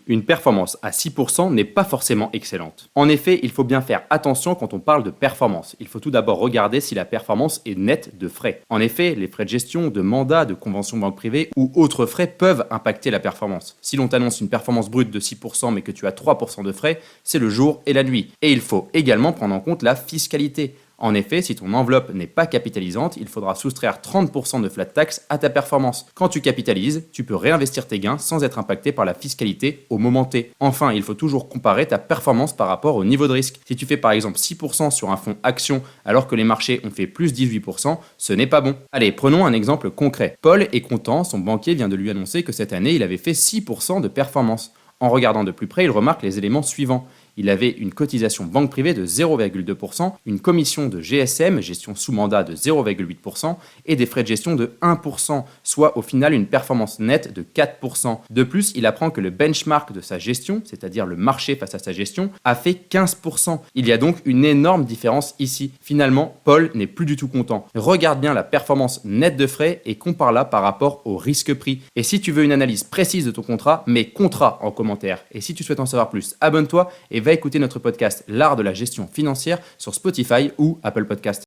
Une performance à 6% n'est pas forcément excellente. En effet, il faut bien faire attention quand on parle de performance. Il faut tout d'abord regarder si la performance est nette de frais. En effet, les frais de gestion, de mandat, de convention banque privée ou autres frais peuvent impacter la performance. Si l'on t'annonce une performance brute de 6% mais que tu as 3% de frais, c'est le jour et la nuit. Et il faut également prendre en compte la fiscalité. En effet, si ton enveloppe n'est pas capitalisante, il faudra soustraire 30% de flat tax à ta performance. Quand tu capitalises, tu peux réinvestir tes gains sans être impacté par la fiscalité au moment T. Enfin, il faut toujours comparer ta performance par rapport au niveau de risque. Si tu fais par exemple 6% sur un fonds action alors que les marchés ont fait plus 18%, ce n'est pas bon. Allez, prenons un exemple concret. Paul est content, son banquier vient de lui annoncer que cette année, il avait fait 6% de performance. En regardant de plus près, il remarque les éléments suivants. Il avait une cotisation banque privée de 0,2%, une commission de GSM, gestion sous mandat de 0,8% et des frais de gestion de 1%, soit au final une performance nette de 4%. De plus, il apprend que le benchmark de sa gestion, c'est-à-dire le marché face à sa gestion, a fait 15%. Il y a donc une énorme différence ici. Finalement, Paul n'est plus du tout content. Regarde bien la performance nette de frais et compare-la par rapport au risque-prix. Et si tu veux une analyse précise de ton contrat, mets contrat en commentaire. Et si tu souhaites en savoir plus, abonne-toi et va écouter notre podcast L'art de la gestion financière sur Spotify ou Apple Podcast.